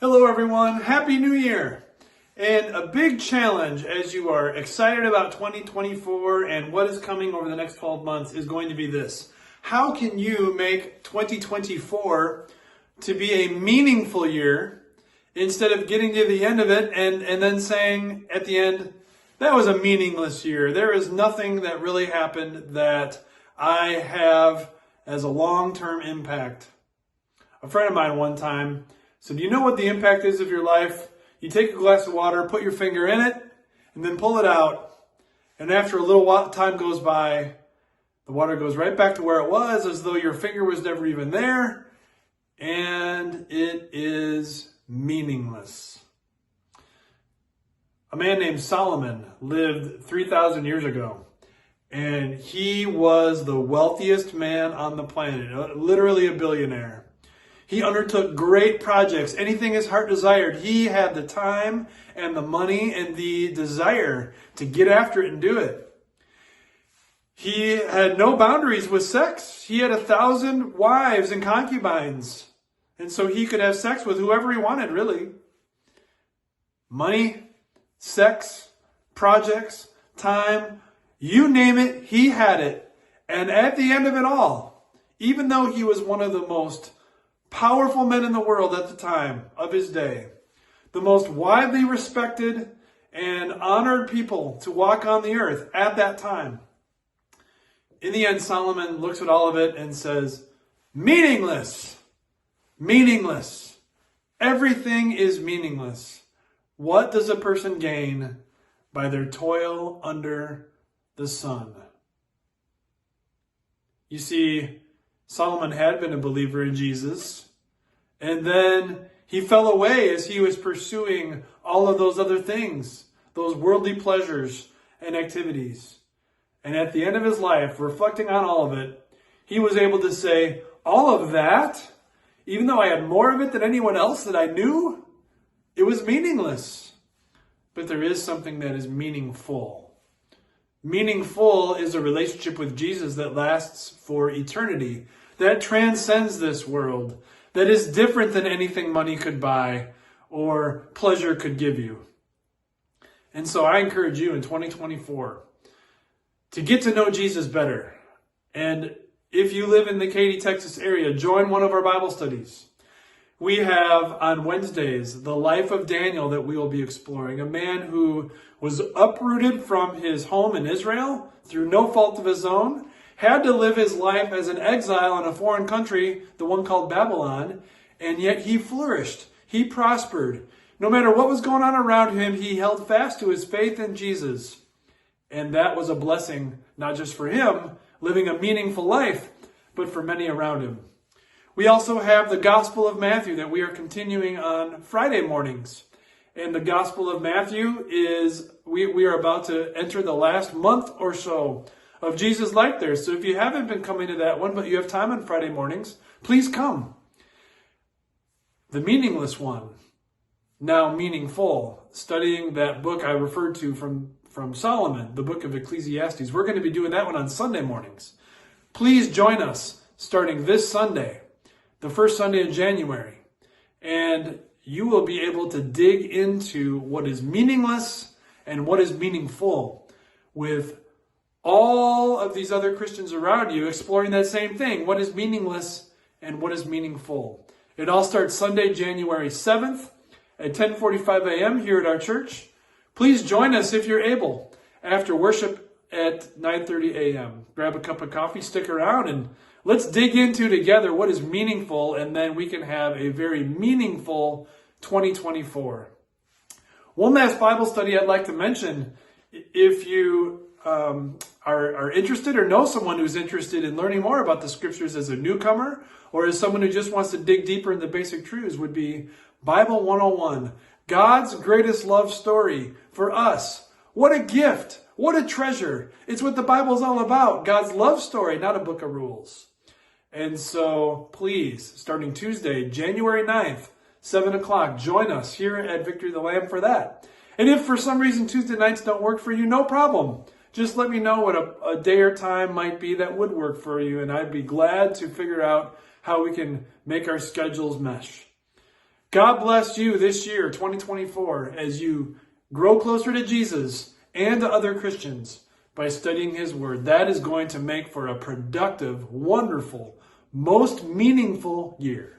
Hello everyone, Happy New Year! And a big challenge as you are excited about 2024 and what is coming over the next 12 months is going to be this. How can you make 2024 to be a meaningful year instead of getting to the end of it and then saying at the end, that was a meaningless year. There is nothing that really happened that I have as a long-term impact. A friend of mine one time said, do you know what the impact is of your life? You take a glass of water, put your finger in it, and then pull it out. And after a little time goes by, the water goes right back to where it was, as though your finger was never even there. And it is meaningless. A man named Solomon lived 3,000 years ago. And he was the wealthiest man on the planet, literally a billionaire. He undertook great projects, anything his heart desired. He had the time and the money and the desire to get after it and do it. He had no boundaries with sex. He had 1,000 wives and concubines. And so he could have sex with whoever he wanted, really. Money, sex, projects, time, you name it, he had it. And at the end of it all, even though he was one of the most powerful men in the world at the time of his day, the most widely respected and honored people to walk on the earth at that time. In the end, Solomon looks at all of it and says, meaningless, meaningless. Everything is meaningless. What does a person gain by their toil under the sun? You see, Solomon had been a believer in Jesus, and then he fell away as he was pursuing all of those other things, those worldly pleasures and activities. And at the end of his life, reflecting on all of it, he was able to say, all of that, even though I had more of it than anyone else that I knew, it was meaningless. But there is something that is meaningful. Meaningful is a relationship with Jesus that lasts for eternity, that transcends this world, that is different than anything money could buy or pleasure could give you. And so I encourage you in 2024 to get to know Jesus better. And if you live in the Katy, Texas area, join one of our Bible studies. We have on Wednesdays the life of Daniel that we will be exploring, a man who was uprooted from his home in Israel through no fault of his own, had to live his life as an exile in a foreign country, the one called Babylon, and yet he flourished. He prospered. No matter what was going on around him, he held fast to his faith in Jesus. And that was a blessing, not just for him, living a meaningful life, but for many around him. We also have the Gospel of Matthew that we are continuing on Friday mornings. And the Gospel of Matthew is, we are about to enter the last month or so of Jesus' life there. So if you haven't been coming to that one, but you have time on Friday mornings, please come. The meaningless one, now meaningful, studying that book I referred to from Solomon, the book of Ecclesiastes. We're going to be doing that one on Sunday mornings. Please join us starting this Sunday, the first Sunday in January, and you will be able to dig into what is meaningless and what is meaningful with all of these other Christians around you exploring that same thing. What is meaningless and what is meaningful? It all starts Sunday, January 7th at 10:45 a.m. here at our church. Please join us if you're able after worship at 9:30 a.m. Grab a cup of coffee, stick around, and let's dig into together what is meaningful, and then we can have a very meaningful 2024. One last Bible study I'd like to mention. If you are interested or know someone who's interested in learning more about the scriptures as a newcomer or as someone who just wants to dig deeper into basic truths, would be Bible 101, God's greatest love story for us. What a gift. What a treasure. It's what the Bible's all about. God's love story, not a book of rules. And so please, starting Tuesday, January 9th, 7 o'clock, join us here at Victory of the Lamb for that. And if for some reason Tuesday nights don't work for you, no problem. Just let me know what a day or time might be that would work for you, and I'd be glad to figure out how we can make our schedules mesh. God bless you this year, 2024, as you grow closer to Jesus and to other Christians by studying his word. That is going to make for a productive, wonderful, most meaningful year.